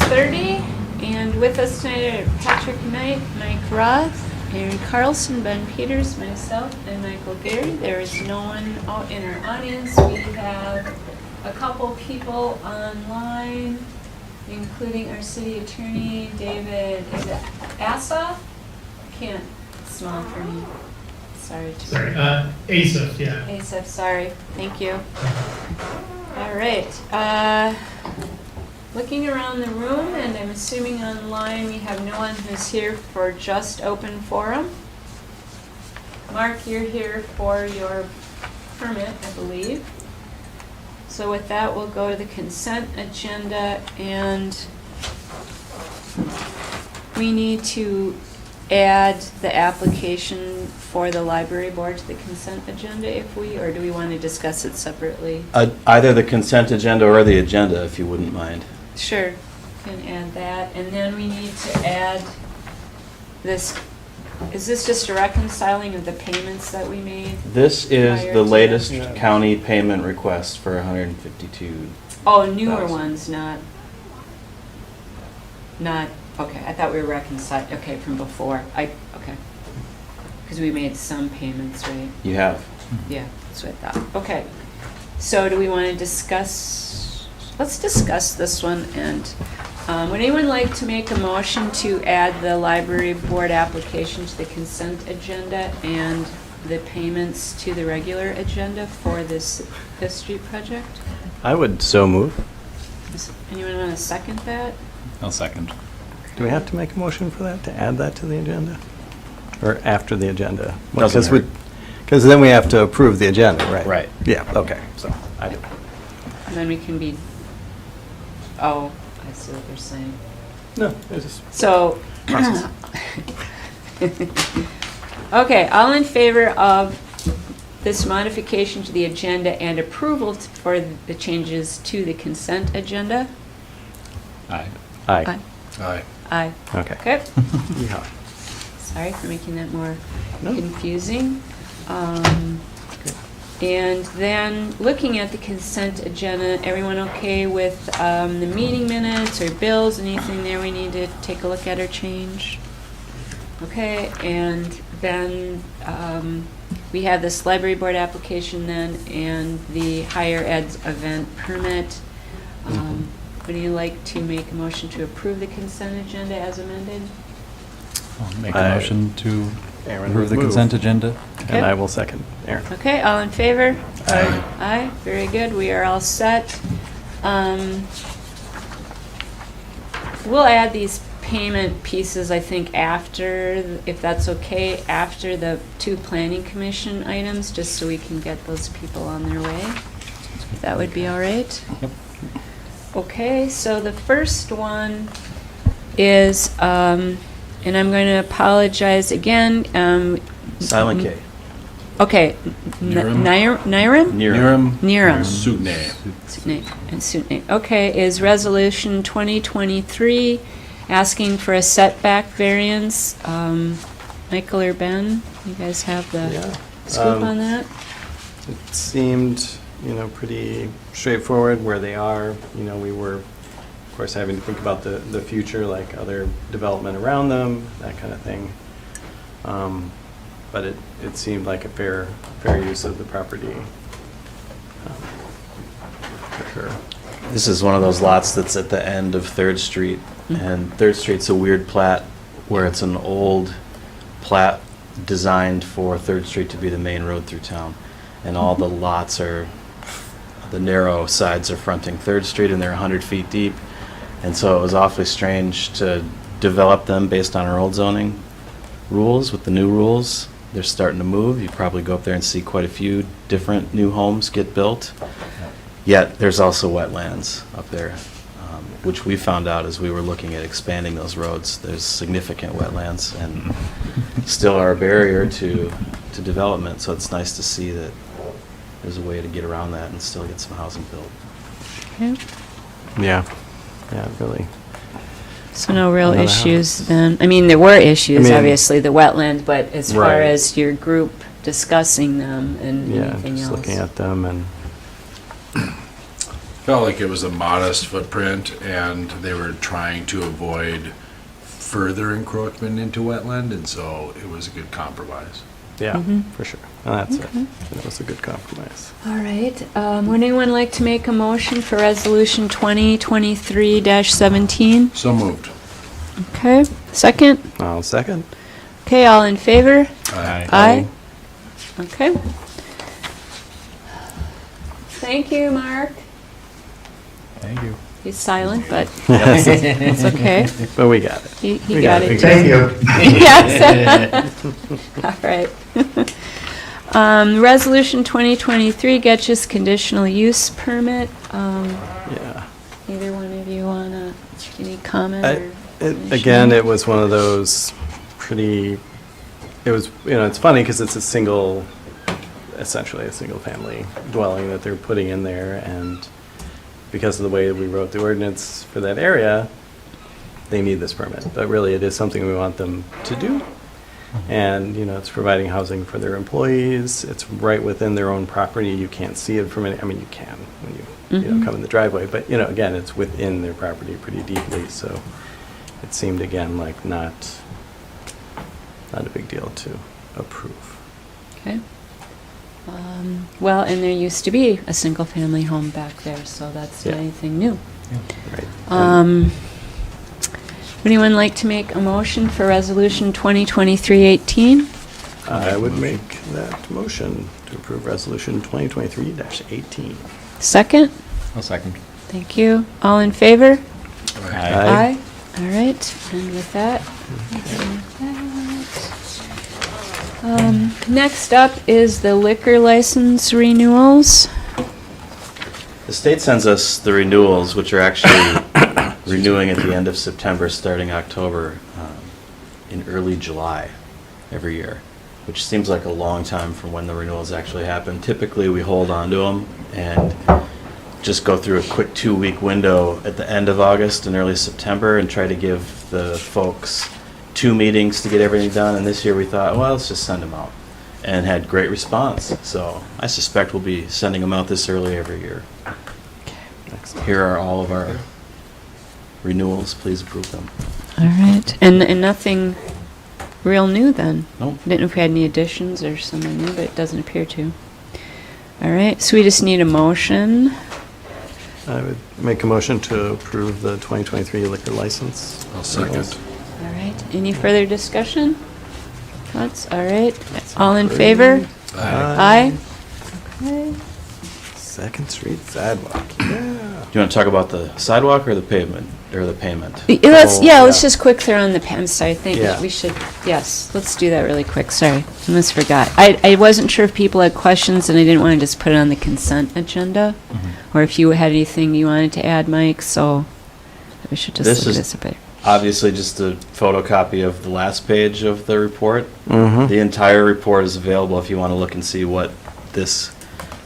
6:30, and with us tonight are Patrick Knight, Mike Roth, Aaron Carlson, Ben Peters, myself, and Michael Gary. There is no one out in our audience. We have a couple people online, including our city attorney, David, is it Asa? Can't smell for me. Sorry. Asaph, yeah. Asaph, sorry. Thank you. All right. Looking around the room, and I'm assuming online we have no one who's here for just open forum. Mark, you're here for your permit, I believe. So with that, we'll go to the consent agenda, and we need to add the application for the library board to the consent agenda or do we want to discuss it separately? Either the consent agenda or the agenda, if you wouldn't mind. Sure, can add that. And then we need to add this, is this just a reconciling of the payments that we made? This is prior the to- latest county payment request for $152. Oh, newer 1,000. ones, not, okay, I thought we were reconciling, okay, from before. Okay. Because we made some payments, right? You have. Yeah, that's what I thought. Okay. So do we want to discuss, let's discuss this one, and would anyone like to make a motion to add the library board application to the consent agenda and the payments to the regular agenda for this Fifth Street project? I would so move. Does anyone want to second that? I'll second. Do we have to make a motion for that, to add that to the agenda? Or after the agenda? Doesn't hurt. Because then we have to approve the agenda, right? Right. Yeah, okay, so I do. And then we can be, oh, I see what they're saying. No, it's just So, process. okay, all in favor of this modification to the agenda and approval for the changes to the consent agenda? Aye. Aye. Aye. Aye. Okay. Okay, Yeah. sorry for making that more No. confusing. And then, looking at the consent agenda, everyone okay with the meeting minutes or bills, anything there we need to take a look at or change? Okay, and then we have this library board application then and the higher ed event permit. Would you like to make a motion to approve the consent agenda as amended? I'll make a Aye. motion to Aaron approve the would move. consent agenda. Okay. And I will second. Aaron. Okay, all in favor? Aye. Aye, very good, we are all set. We'll add these payment pieces, I think, after, if that's okay, after the two planning commission items, just so we can get those people on their way. If that would be all right? Yep. Okay, so the first one is, and I'm going to apologize again. Silent K. Okay, Knierim. Knierim? Knierim. Sugnet. Sugnet. Okay, is resolution 2023 asking for a setback variance. Michael or Ben, you guys have the Yeah. scoop on that? It seemed, pretty straightforward where they are. We were, of course, having to think about the future, like other development around them, that kind of thing. But it seemed like a fair use of the property. For sure. This is one of those lots that's at the end of 3rd Street, and 3rd Street's a weird plat where it's an old plat designed for 3rd Street to be the main road through town. And all the lots are, the narrow sides are fronting 3rd Street, and they're 100 feet deep. And so it was awfully strange to develop them based on our old zoning rules. With the new rules, they're starting to move. You probably go up there and see quite a few different new homes get built. Yet, there's also wetlands up there, which we found out as we were looking at expanding those roads. There's significant wetlands and still are a barrier to development, so it's nice to see that there's a way to get around that and still get some housing built. Okay. Yeah, really. So no real Another issues house. then? I mean, there were issues, I mean- obviously, the wetland, but as far Right. as your group discussing them and Yeah, anything just else? looking at them and Felt like it was a modest footprint, and they were trying to avoid further encroachment into wetland, and so it was a good compromise. Yeah, Mhm. for sure. And that's Okay. it. That was a good compromise. All right, would anyone like to make a motion for Resolution 2023-17? So moved. Okay, second? I'll second. Okay, all in favor? Aye. Aye. Okay. Thank you, Mark. Thank you. He's silent, but it's okay. But we got it. He We got got it. it. Thank you. Yes. All right. Resolution 2023, Gecas conditional use permit. Yeah. Either one of you wanna, any comment I- or? Again, it was one of those pretty, it was, it's funny because it's essentially a single family dwelling that they're putting in there, and because of the way we wrote the ordinance for that area, they need this permit. But really, it is something we want them to do. And, it's providing housing for their employees. It's right within their own property. You can't see it from any, you can when you Mhm. come in the driveway. But, again, it's within their property pretty deeply. So it seemed, again, like not a big deal to approve. Okay. Well, and there used to be a single-family home back there, so that's not Yeah. anything new. Right. Would anyone like to make a motion for Resolution 2023-18? I would make that motion to approve Resolution 2023-18. Second? I'll second. Thank you. All in favor? Aye. All right, and with that. Next up is the liquor license renewals. The state sends us the renewals, which are actually renewing at the end of September, starting October, in early July every year, which seems like a long time from when the renewals actually happen. Typically, we hold on to them and just go through a quick 2-week window at the end of August and early September and try to give the folks 2 meetings to get everything done. And this year we thought, well, let's just send them out, and had great response. So I suspect we'll be sending them out this early every year. Excellent. Here are all of our renewals. Please approve them. All right, and nothing real new then? Nope. Didn't know if we had any additions or something new, but it doesn't appear to. All right, so we just need a motion. I would make a motion to approve the 2023 liquor license. I'll second. All right, any further discussion? Thoughts? All right, all in favor? Aye. Okay. Second Street Sidewalk, yeah. Do you want to talk about the sidewalk or the pavement, or the payment? Let's, Oh, let's yeah. just quick throw on the I'm sorry, I think Yeah. we should, yes, let's do that really quick, sorry, almost forgot. I wasn't sure if people had questions, and I didn't want to just put it on the consent agenda, or if you had anything you wanted to add, Mike, so we should just This look at is this a bit. Obviously, just a photocopy of the last page of the report. Mm-hmm. The entire report is available if you want to look and see what this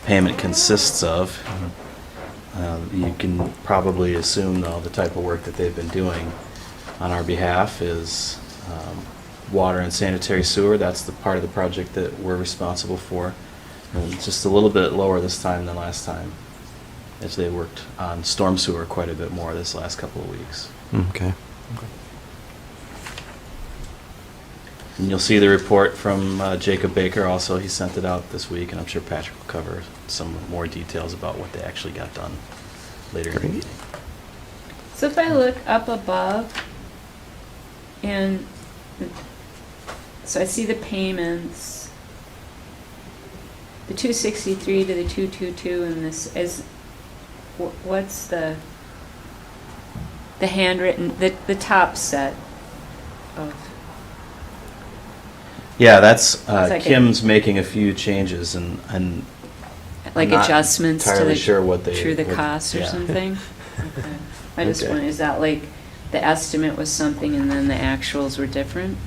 payment consists of. You can probably assume, though, the type of work that they've been doing on our behalf is water and sanitary sewer. That's the part of the project that we're responsible for. And it's just a little bit lower this time than last time, as they worked on storm sewer quite a bit more this last couple of weeks. Okay. And you'll see the report from Jacob Baker also. He sent it out this week, and I'm sure Patrick will cover some more details about what they actually got done later in the Great. meeting. So if I look up above, and, so I see the payments, the 263 to the 222, and this is, what's the handwritten, the top set of, Yeah, that's like a- Kim's making a few changes, and like I'm not adjustments to entirely the, sure what they through the what- cost or yeah. something? Okay. I just Okay. wonder, is that like, the estimate was something and then the actuals were different?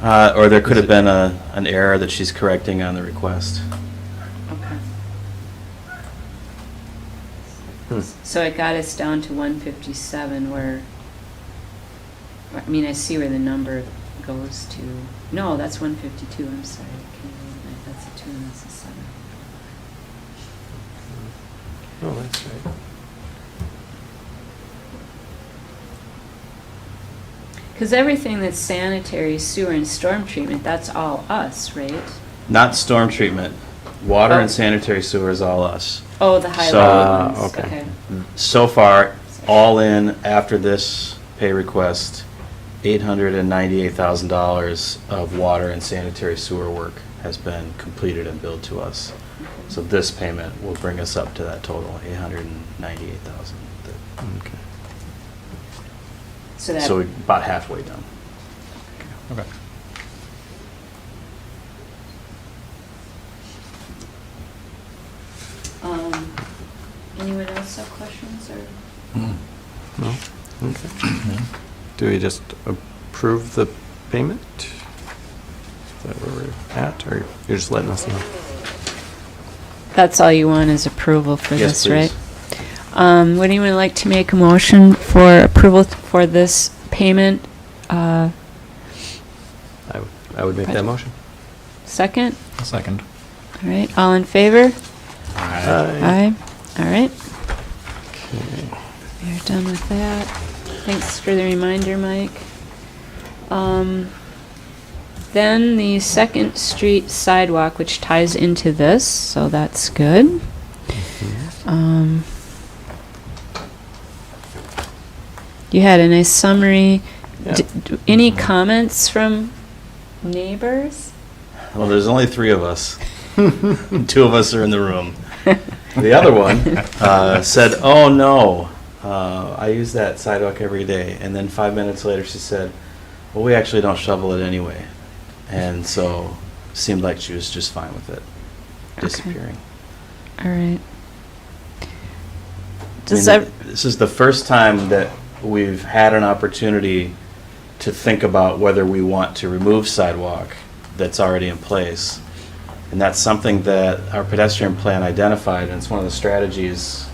Or there could have been an error that she's correcting on the request. Okay. Hmm. So it got us down to 157 where, I mean, I see where the number goes to. No, that's 152, I'm sorry. That's a 2 and that's a 7. Oh, that's right. Because everything that's sanitary, sewer, and storm treatment, that's all us, right? Not storm treatment. Water Oh. and sanitary sewer is all us. Oh, the highlighted ones, okay. okay. So far, all in, after this pay request, $898,000 of water and sanitary sewer work has been completed and billed to us. So this payment will bring us up to that total, $898,000. Okay. So that. So we're about halfway done. Okay. Anyone else have questions or? No? Okay. Do we just approve the payment? Is that where we're at, or you're just letting us know? That's all you want is approval for Yes, this, right? please. Would anyone like to make a motion for approval for this payment? I would make that Present. motion. Second? A second. All right, all in favor? Aye. Aye. All right, Okay. we're done with that. Thanks for the reminder, Mike. Then the Second Street sidewalk, which ties into this, so that's good. You had a nice summary. Yeah. Any comments from neighbors? Well, there's only 3 of us. 2 of us are in the room. The other one said, "Oh no, I use that sidewalk every day." And then 5 minutes later, she said, "Well, we actually don't shovel it anyway." And so, seemed like she was just fine with it disappearing. All right. I Does mean, that, this is the first time that we've had an opportunity to think about whether we want to remove sidewalk that's already in place. And that's something that our pedestrian plan identified, and it's one of the strategies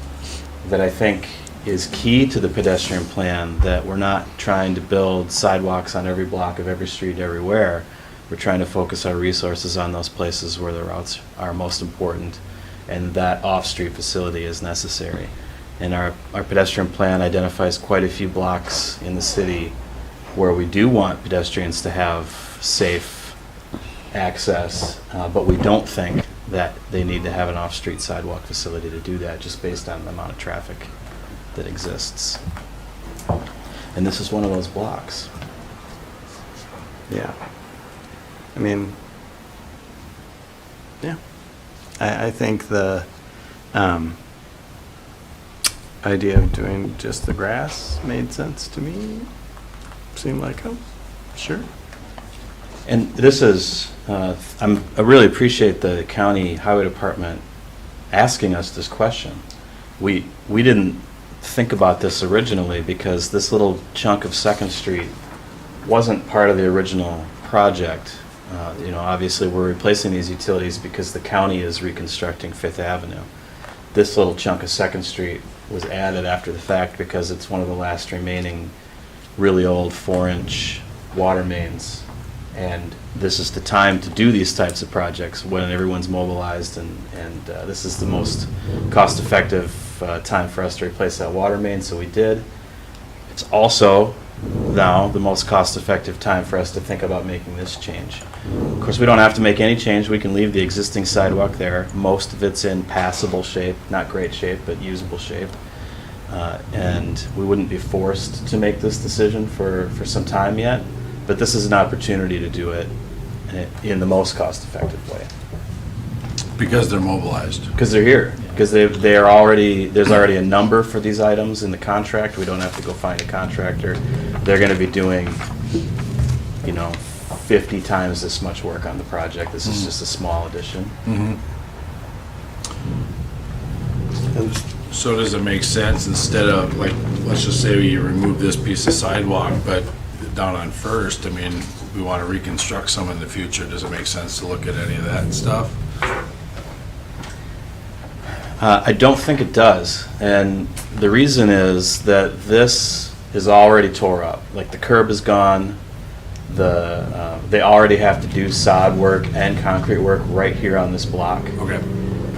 that I think is key to the pedestrian plan, that we're not trying to build sidewalks on every block of every street everywhere. We're trying to focus our resources on those places where the routes are most important, and that off-street facility is necessary. And our pedestrian plan identifies quite a few blocks in the city where we do want pedestrians to have safe access, but we don't think that they need to have an off-street sidewalk facility to do that, just based on the amount of traffic that exists. And this is one of those blocks. Yeah. I mean, yeah. I think the idea of doing just the grass made sense to me. Seemed like, oh, sure. And this is, I really appreciate the county highway department asking us this question. We didn't think about this originally because this little chunk of Second Street wasn't part of the original project. Obviously we're replacing these utilities because the county is reconstructing Fifth Avenue. This little chunk of Second Street was added after the fact because it's one of the last remaining really old 4-inch water mains. And this is the time to do these types of projects when everyone's mobilized, and this is the most cost-effective time for us to replace that water main, so we did. It's also now the most cost-effective time for us to think about making this change. Of course, we don't have to make any change. We can leave the existing sidewalk there. Most of it's in passable shape, not great shape, but usable shape. And we wouldn't be forced to make this decision for some time yet, but this is an opportunity to do it in the most cost-effective way. Because they're mobilized. Because they're here, because there's already a number for these items in the contract. We don't have to go find a contractor. They're going to be doing, 50 times this much work on the project. This is just a small addition. So does it make sense, instead of, like, let's just say you remove this piece of sidewalk, but down on First, I mean, we want to reconstruct some in the future, does it make sense to look at any of that stuff? I don't think it does, and the reason is that this is already tore up. Like, the curb is gone. They already have to do sod work and concrete work right here on this block. Okay.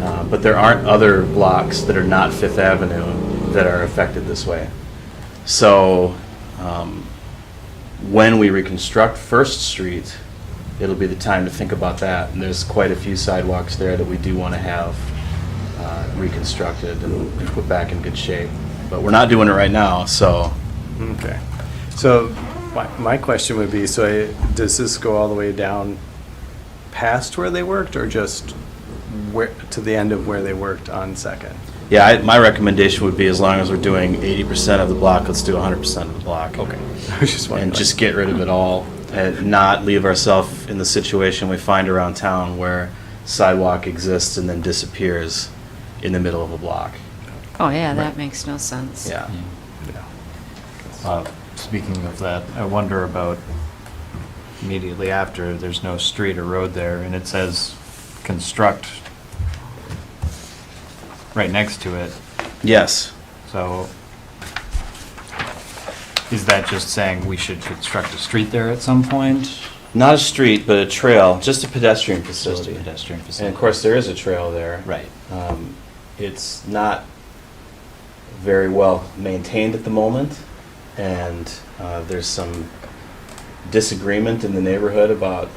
But there aren't other blocks that are not Fifth Avenue that are affected this way. So when we reconstruct First Street, it'll be the time to think about that. And there's quite a few sidewalks there that we do want to have reconstructed and put back in good shape. But we're not doing it right now, so. Okay. So my question would be, so does this go all the way down past where they worked, or just where, to the end of where they worked on Second? Yeah, my recommendation would be, as long as we're doing 80% of the block, let's do 100% of the block. Okay. I was just wondering. And just get rid of it all, and not leave ourselves in the situation we find around town where sidewalk exists and then disappears in the middle of a block. Oh, yeah, that makes no sense. Yeah. Speaking of that, I wonder about immediately after, there's no street or road there, and it says construct right next to it. Yes. So is that just saying we should construct a street there at some point? Not a street, but a trail, just a pedestrian Just a facility. pedestrian And facility. of course, there is a trail there. Right. It's not very well maintained at the moment, and there's some disagreement in the neighborhood about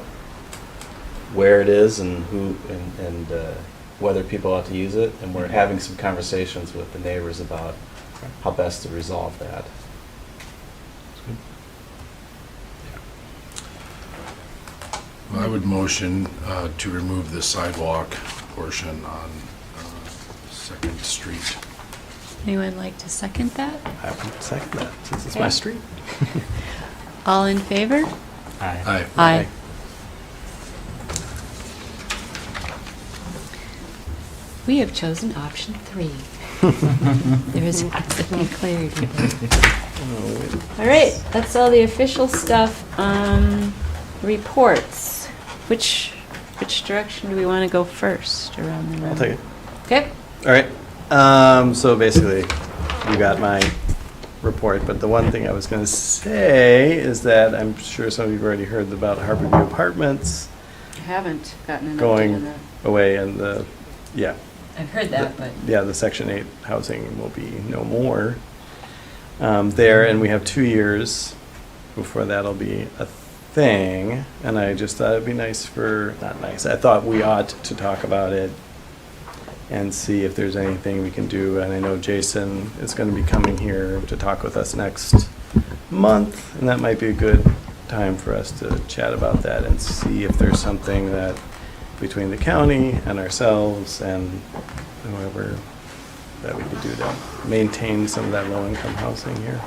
where it is and who and whether people ought to use it. And we're having some conversations with the neighbors about how best to resolve that. Well, I would motion to remove the sidewalk portion on Second Street. Anyone like to second that? I would second that, since it's Okay. my street. All in favor? Aye. Aye. We have chosen option 3. There is absolutely clarity there. All right, that's all the official stuff. Reports. Which direction do we want to go first around the room? I'll take it. Okay. All right. So basically, you got my report, but the one thing I was going to say is that I'm sure some of you have already heard about Harborview Apartments I haven't gotten an update going on that. away, and yeah, I've heard that, but the Section 8 housing will be no more there, and we have 2 years before that'll be a thing, and I just thought it'd be nice not nice, I thought we ought to talk about it and see if there's anything we can do. And I know Jason is going to be coming here to talk with us next month, and that might be a good time for us to chat about that and see if there's something that between the county and ourselves and whoever that we could do to maintain some of that low-income housing here.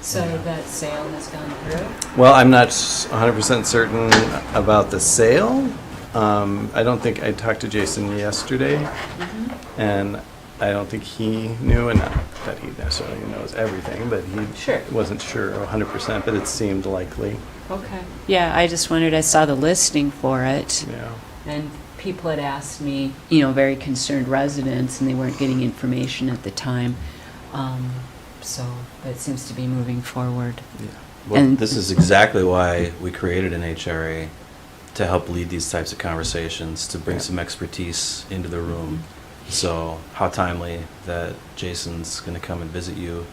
so that sale has gone through? Well, I'm not 100% certain about the sale. I don't think, I talked to Jason yesterday, and I don't think he knew, and not that he necessarily knows everything, but he Sure. wasn't sure 100%, but it seemed likely. Okay. Yeah, I just wondered, I saw the listing for it, Yeah. and people had asked me, very concerned residents, and they weren't getting information at the time. So, but it seems to be moving forward. Well, And- this is exactly why we created an HRA, to help lead these types of conversations, to bring Yeah. some expertise into the room. So how timely that Jason's going to come and visit you.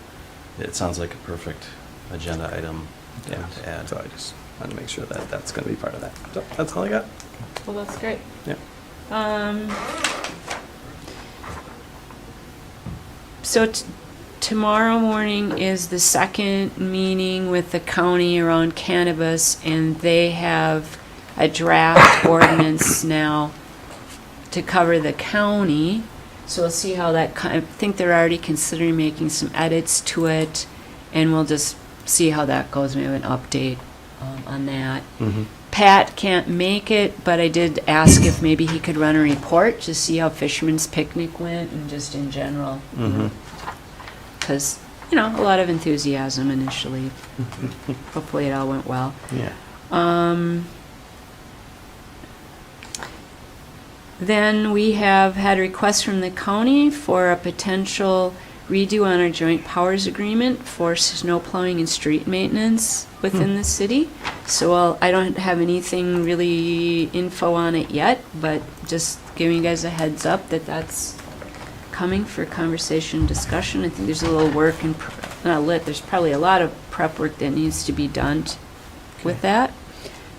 It sounds like a perfect agenda item Yeah. to add. So I just wanted to make sure that that's going to be part of that. So that's all I got. Well, that's great. Yeah. So tomorrow morning is the second meeting with the county around cannabis, and they have a draft ordinance now to cover the county. So we'll see how that, I think they're already considering making some edits to it, and we'll just see how that goes. We have an update on that. Pat can't make it, but I did ask if maybe he could run a report to see how Fisherman's Picnic went and just in general. Because, a lot of enthusiasm initially. Hopefully it all went well. Yeah. Then we have had requests from the county for a potential redo on our joint powers agreement for snow plowing and street maintenance within the city. So I don't have anything really info on it yet, but just giving you guys a heads up that that's coming for conversation discussion. I think there's a little work and there's probably a lot of prep work that needs to be done with that,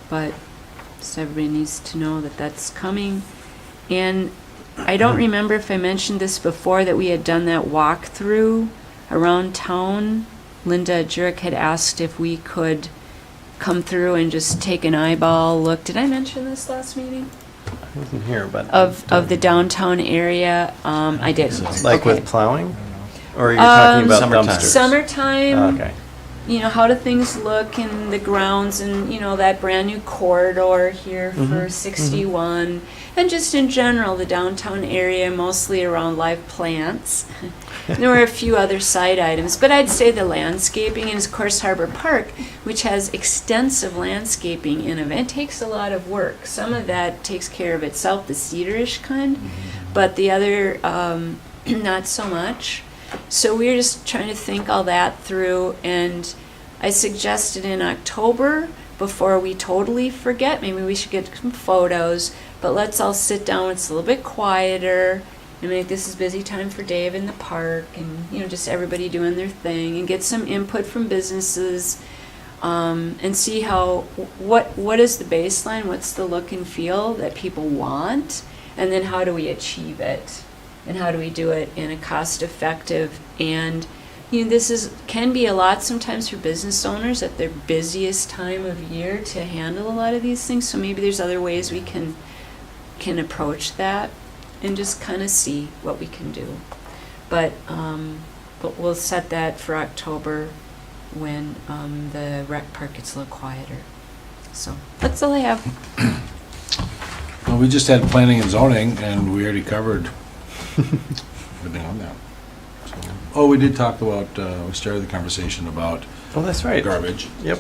but just everybody needs to know that that's coming. And I don't remember if I mentioned this before, that we had done that walkthrough around town. Linda Jurek had asked if we could come through and just take an eyeball look. Did I mention this last meeting? I wasn't here, but. Of the downtown area? I did. Like Okay. with plowing? Or you're talking about Summertime. dumpsters? Summertime. Oh, okay. You know, how do things look in the grounds and, you know, that brand new corridor here for 61, and just in general, the downtown area, mostly around live plants. There were a few other side items, but I'd say the landscaping, and of course Harbor Park, which has extensive landscaping in it. It takes a lot of work. Some of that takes care of itself, the cedarish kind, but the other, not so much. So we're just trying to think all that through, and I suggested in October, before we totally forget, maybe we should get some photos, but let's all sit down, it's a little bit quieter, and make this is busy time for Dave in the park, and, you know, just everybody doing their thing, and get some input from businesses, and see what is the baseline, what's the look and feel that people want, and then how do we achieve it? And how do we do it in a cost-effective, and, you know, can be a lot sometimes for business owners at their busiest time of year to handle a lot of these things, so maybe there's other ways we can approach that and just kind of see what we can do. But we'll set that for October when the rec park gets a little quieter. So that's all I have. Well, we just had planning and zoning, and we already covered everything on that. So, oh, we did talk about, we started the conversation about Oh, that's right. garbage. Yep.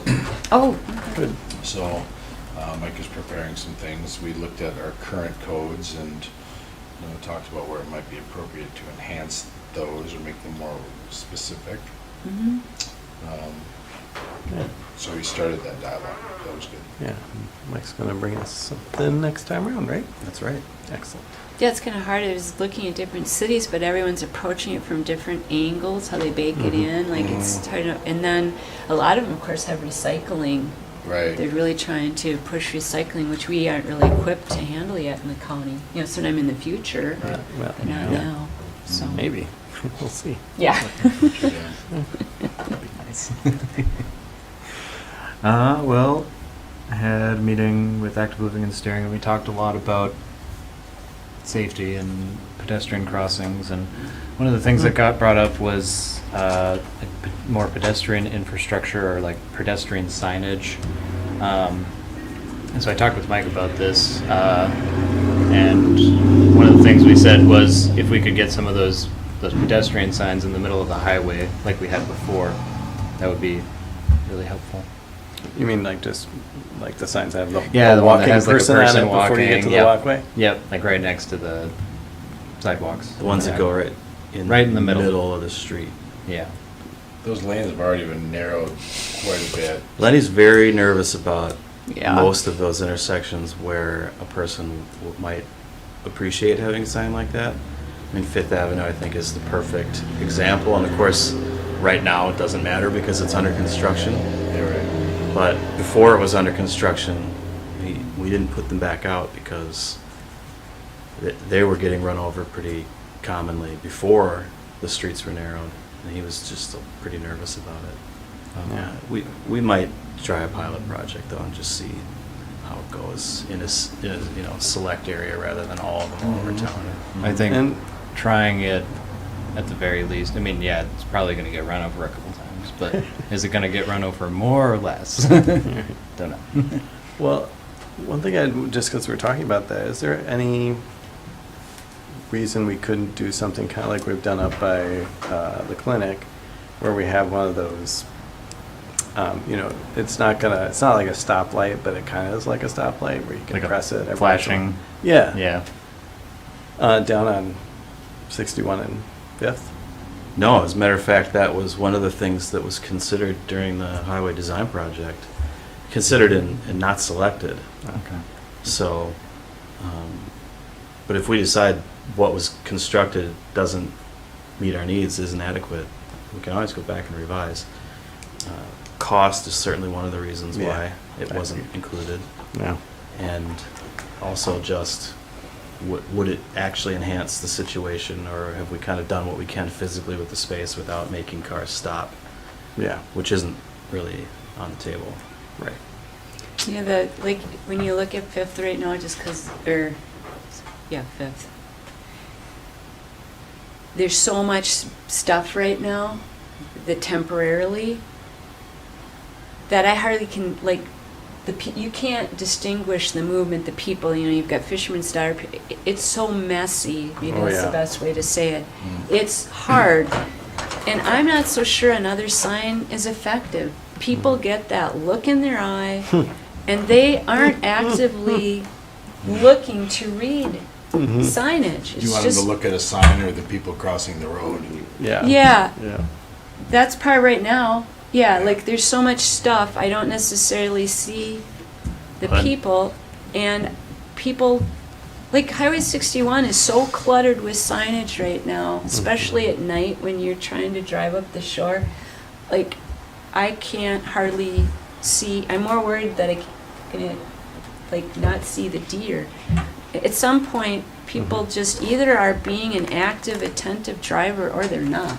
Oh, Good. So Mike is preparing some things. We looked at our current codes and, you know, talked about where it might be appropriate to enhance those or make them more specific. mhm. Good. So we started that dialogue. That was good. Yeah, Mike's gonna bring us something next time around, right? That's right. Excellent. Yeah, it's kind of hard. I was looking at different cities, but everyone's approaching it from different angles, how they bake it in. Like it's hard to, and then a lot of them, of course, have recycling. Right. They're really trying to push recycling, which we aren't really equipped to handle yet in the county. You know, sometime in the future, Well, but not yeah. now. So Maybe. We'll see. yeah. Yeah. Nice. Well, I had a meeting with Active Living and Steering, and we talked a lot about safety and pedestrian crossings, and one of the things that got brought up was more pedestrian infrastructure, or like pedestrian signage. And so I talked with Mike about this, and one of the things we said was if we could get some of those pedestrian signs in the middle of the highway like we had before, that would be really helpful. You mean like just, like the signs that have the Yeah, the one that walking has like a person on person it before you get to walking, the yep. walkway? Yep, like right next to the sidewalks. The ones that Yeah. go right in the middle. middle of the street. Yeah. Those lanes have already been narrowed quite a bit. Lenny's very nervous about Yeah. most of those intersections where a person might appreciate having a sign like that. I mean, Fifth Avenue, I think, is the perfect example, and of course, right now, it doesn't matter because it's under construction. You're right. But before it was under construction, we didn't put them back out because they were getting run over pretty commonly before the streets were narrowed, and he was just pretty nervous about it. Yeah, we might try a pilot project though and just see how it goes in a select area rather than all of them all over town. I think And- trying it at the very least, I mean, yeah, it's probably going to get run over a couple times, but is it going to get run over more or less? Don't know. Well, one thing just because we're talking about that, is there any reason we couldn't do something kind of like we've done up by the clinic, where we have one of those, you know, it's not like a stoplight, but it kind of is like a stoplight where you can Like a press it. every flashing. once in a while. Yeah. Down on 61 and 5th. No, as a matter of fact, that was one of the things that was considered during the highway design project, considered and not selected. Okay. So, but if we decide what was constructed doesn't meet our needs, isn't adequate, we can always go back and revise. Cost is certainly one of the reasons Yeah, why it I wasn't agree. included. Yeah. And also just, would it actually enhance the situation, or have we kind of done what we can physically with the space without making cars stop, Yeah. which isn't really on the table. Right. Yeah, like, when you look at Fifth right now, just because, Fifth. There's so much stuff right now that temporarily, that I hardly can, like, you can't distinguish the movement, the people, you've got Fisherman's Daughter, it's so messy, maybe Oh, that's the yeah. best way to say it. It's hard, and I'm not so sure another sign is effective. People get that look in their eye, and they aren't actively looking to read signage. Do you It's want them to just, look at a sign or the people crossing the road? Yeah. yeah, Yeah. that's part right now. Yeah, like there's so much stuff, I don't necessarily see the But- people, and people, like Highway 61 is so cluttered with signage right now, especially at night when you're trying to drive up the shore. Like, I can't hardly see, I'm more worried that I'm gonna, like, not see the deer. At some point, people just either are being an active, attentive driver or they're not.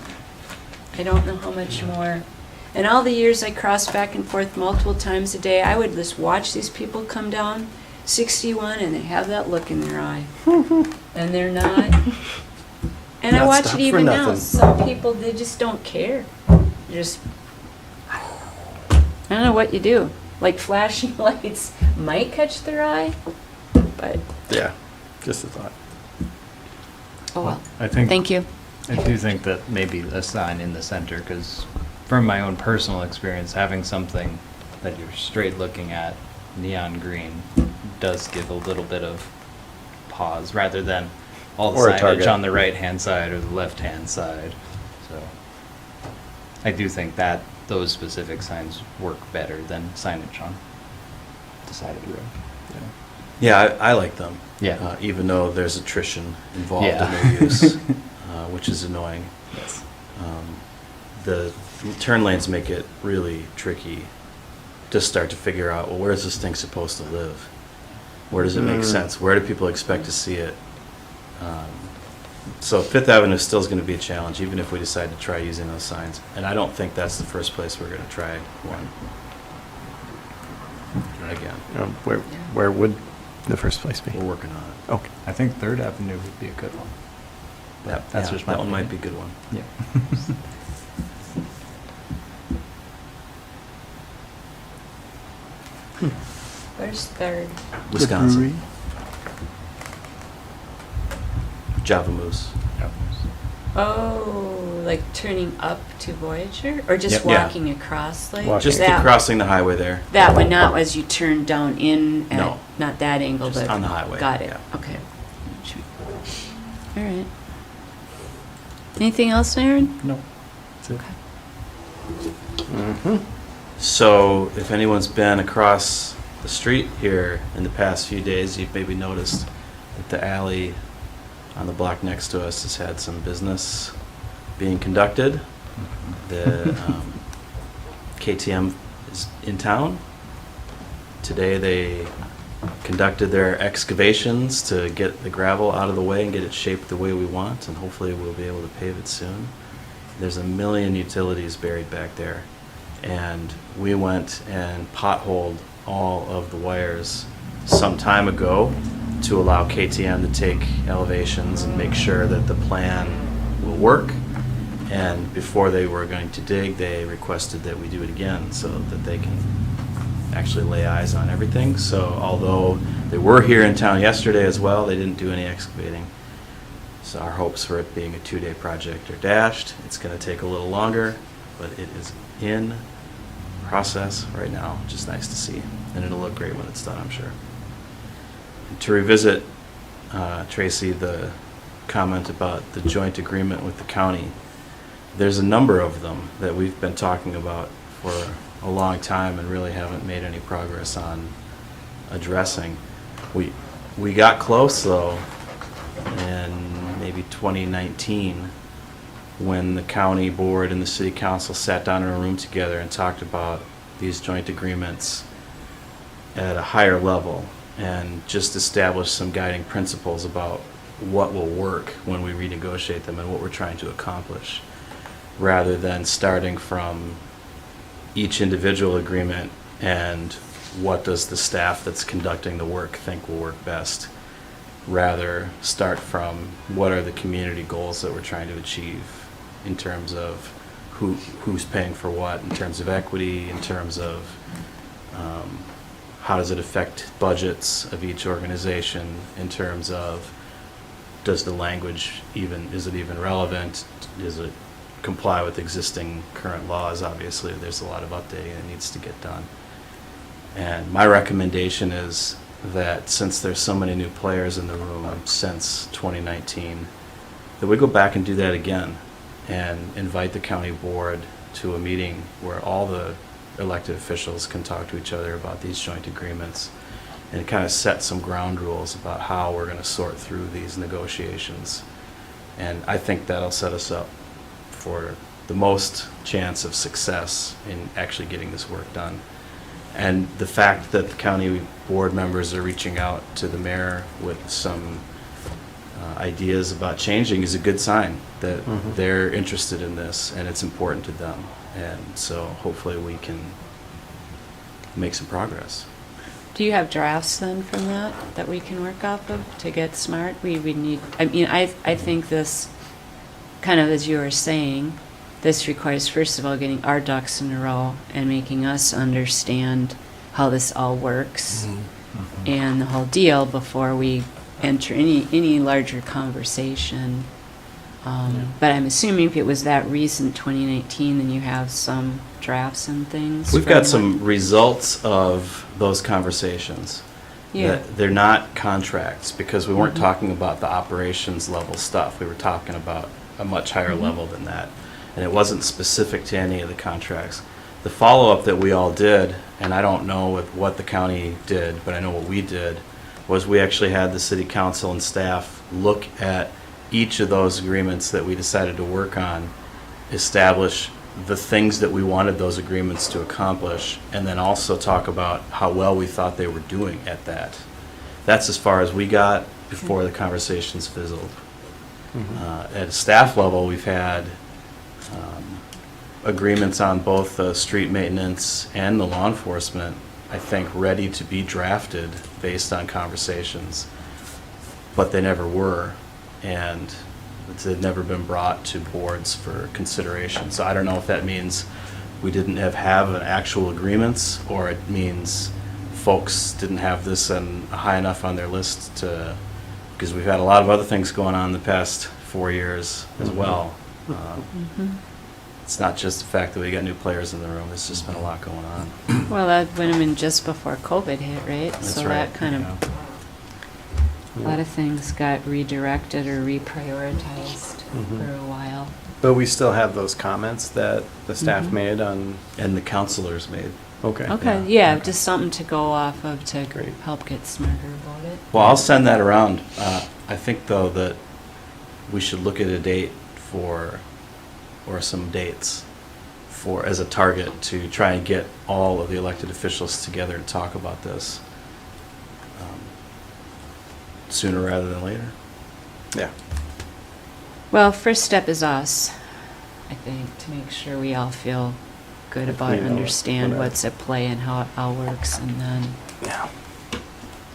I don't know how much more. And all the years I crossed back and forth multiple times a day, I would just watch these people come down 61 and they have that look in their eye. And they're not. And I Not watch stop it for even now. nothing. Some people, they just don't care. They're just, I don't know what you do. Like flashing lights might catch their eye, but, Yeah. Just a thought. oh well. I think. Thank you. I do think that maybe a sign in the center, because from my own personal experience, having something that you're straight looking at, neon green, does give a little bit of pause, rather than all the Or a signage target. on the right-hand side or the left-hand side. So I do think that those specific signs work better than signage on the side of the road. Yeah, I like them. Yeah. Even though there's attrition involved Yeah. in their use, which is annoying. Yes. The turn lanes make it really tricky to start to figure out, well, where's this thing supposed to live? Where does it make sense? Where do people expect to see it? So Fifth Avenue still is going to be a challenge, even if we decide to try using those signs. And I don't think that's the first place we're going to try one. Again, Where would the first place be? we're working on it. Okay. I think Third Avenue would be a good one. That's just my that one might be a opinion. good one. Yeah. Where's Third? Wisconsin. Java Moose. Oh, like turning up to Voyager, or just Yep. Yeah. walking across, like Walking. Just that? crossing the highway there. That one, not as you turn down in at, No. not that angle, Just but on the highway, Got it. yeah. Okay. Shoot. All right. Anything else, Aaron? No. That's it. Okay. So if anyone's been across the street here in the past few days, you've maybe noticed that the alley on the block next to us has had some business being conducted. The KTM is in town. Today they conducted their excavations to get the gravel out of the way and get it shaped the way we want, and hopefully we'll be able to pave it soon. There's a million utilities buried back there, and we went and potholed all of the wires some time ago to allow KTM to take elevations and make sure that the plan will work. And before they were going to dig, they requested that we do it again so that they can actually lay eyes on everything. So although they were here in town yesterday as well, they didn't do any excavating. So our hopes for it being a 2-day project are dashed. It's going to take a little longer, but it is in process right now, which is nice to see. And it'll look great when it's done, I'm sure. To revisit, Tracy, the comment about the joint agreement with the county, there's a number of them that we've been talking about for a long time and really haven't made any progress on addressing. We got close, though, in maybe 2019, when the county board and the city council sat down in a room together and talked about these joint agreements at a higher level and just established some guiding principles about what will work when we renegotiate them and what we're trying to accomplish, rather than starting from each individual agreement and what does the staff that's conducting the work think will work best. Rather, start from what are the community goals that we're trying to achieve in terms of who's paying for what, in terms of equity, in terms of how does it affect budgets of each organization, in terms of does the language is it even relevant? Does it comply with existing current laws? Obviously, there's a lot of updating that needs to get done. And my recommendation is that since there's so many new players in the room since 2019, that we go back and do that again and invite the county board to a meeting where all the elected officials can talk to each other about these joint agreements and kind of set some ground rules about how we're going to sort through these negotiations. And I think that'll set us up for the most chance of success in actually getting this work done. And the fact that the county board members are reaching out to the mayor with some ideas about changing is a good sign that they're interested in this and it's important to them. And so hopefully we can make some progress. Do you have drafts then from that we can work off of to get smart? We need, I mean, I think this, kind of as you were saying, this requires, first of all, getting our ducks in a row and making us understand how this all works and the whole deal before we enter any larger conversation. But I'm assuming if it was that recent, 2019, then you have some drafts and things. We've from got some results of those conversations. Yeah. That they're not contracts because we weren't talking about the operations level stuff. We were talking about a much higher level than that. And it wasn't specific to any of the contracts. The follow-up that we all did, and I don't know what the county did, but I know what we did, was we actually had the city council and staff look at each of those agreements that we decided to work on, establish the things that we wanted those agreements to accomplish, and then also talk about how well we thought they were doing at that. That's as far as we got before the conversations fizzled. At a staff level, we've had agreements on both the street maintenance and the law enforcement, I think, ready to be drafted based on conversations, but they never were, and they've never been brought to boards for consideration. So I don't know if that means we didn't have an actual agreements, or it means folks didn't have this high enough on their list to, because we've had a lot of other things going on the past 4 years as well. It's not just the fact that we got new players in the room, it's just been a lot going on. Well, that went in just before COVID hit, right? That's so right, that kind of, a lot of things got redirected or reprioritized for a while. But we still have those comments that the staff made on, And the counselors made. okay. Okay, yeah, just something to go off of to Great. help get smarter about it. Well, I'll send that around. I think, though, that we should look at a date or some dates as a target to try and get all of the elected officials together to talk about this sooner rather than later. Yeah. Well, first step is us, I think, to make sure we all feel good about it, We know understand what what's at play and how it all works, and then Yeah.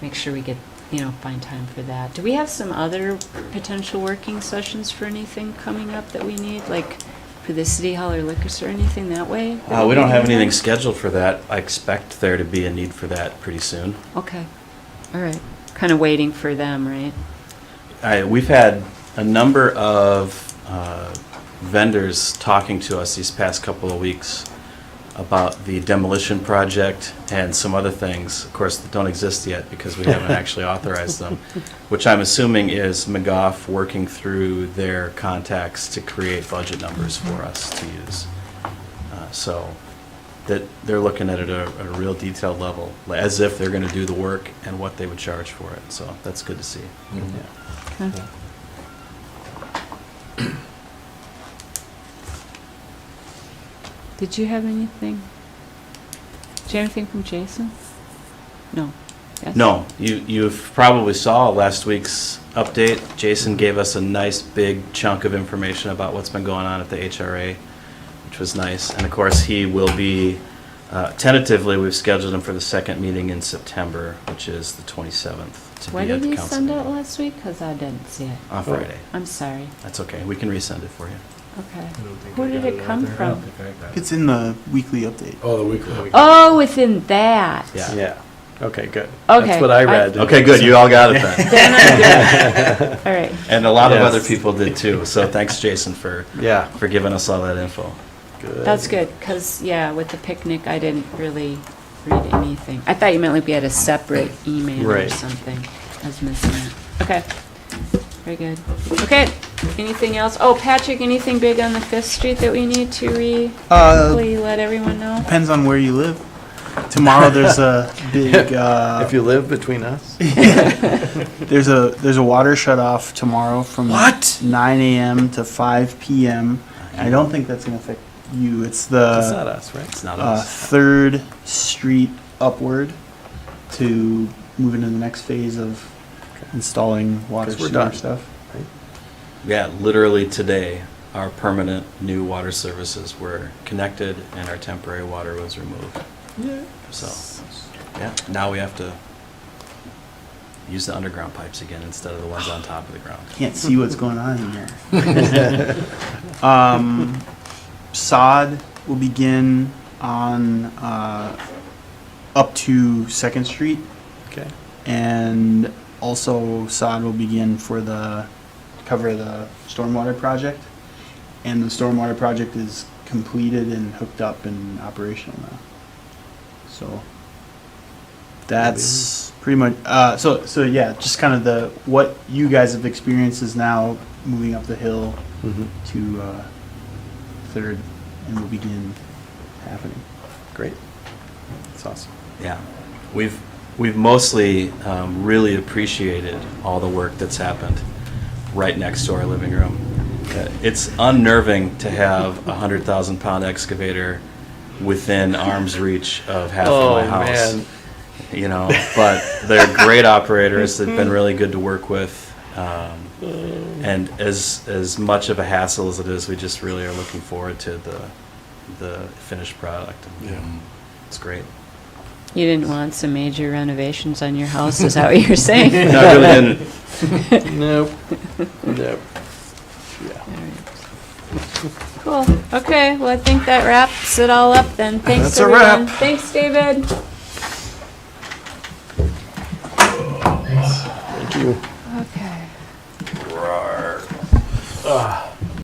make sure we get, find time for that. Do we have some other potential working sessions for anything coming up that we need, like for the city hall or liquor store, anything that way? We don't have anything scheduled for that. I expect there to be a need for that pretty soon. Okay, all right. Kind of waiting for them, right? We've had a number of vendors talking to us these past couple of weeks about the demolition project and some other things, of course, that don't exist yet because we haven't actually authorized them, which I'm assuming is McGough working through their contacts to create budget numbers for us to use. So that they're looking at it at a real detailed level, as if they're gonna do the work and what they would charge for it, so that's good to see. Yeah. Okay. Did you have anything? Did you have anything from Jason? No. Yes? No, you've probably saw last week's update. Jason gave us a nice big chunk of information about what's been going on at the HRA, which was nice. And of course, he will be, tentatively, we've scheduled him for the second meeting in September, which is the 27th. To What be at did the he council send out meeting. last week? Because I didn't see it. On Friday. I'm sorry. That's okay, we can resend it for you. Okay. I don't think Who I did got it out come there. I from? don't think I got it. It's in the weekly update. Oh, the weekly. Oh, within that. Yeah. Yeah, okay, good. Okay, That's what I read. Okay, good, you all got it then. Then I'm good. All right. And a lot of Yes. other people did too, so thanks, Jason, for Yeah, giving us all that info. good. That's good, because, yeah, with the picnic, I didn't really read anything. I thought you meant like we had a separate email or Right. something. I was missing it. Okay, very good. Okay, anything else? Oh, Patrick, anything big on the Fifth Street that we need to really let everyone know? Depends on where you live. Tomorrow there's a big, If you live between us. there's a water shut off tomorrow from What? 9 a.m. to 5 p.m. I don't think that's gonna affect you. It's It's not the us, right? It's not us. 3rd Street upward to move into the next phase of installing water 'Cause we're sewer done. stuff. Yeah, literally today, our permanent new water services were connected and our temporary water was removed. Yeah. So, yeah, now we have to use the underground pipes again instead of the ones on top of the ground. Can't see what's going on in here. Sod will begin on up to 2nd Street, Okay. and also sod will begin for the cover the stormwater project. And the stormwater project is completed and hooked up and operational now. So that's pretty much so yeah, just kind of the what you guys have experienced is now moving up the hill Mhm. to 3rd and will begin happening. Great. That's awesome. Yeah, we've mostly really appreciated all the work that's happened right next to our living room. It's unnerving to have a 100,000-pound excavator within arm's reach of half of my house. man. You know, but they're great operators. They've been really good to work with. And as much of a hassle as it is, we just really are looking forward to the finished product. Yeah. It's great. You didn't want some major renovations on your house, is that what you're saying? No, I really didn't. Nope. Nope. Yeah. Cool. Okay, well, I think that wraps it all up then. Thanks, That's a everyone. wrap. Thanks, David. Thank you. Okay. Ah.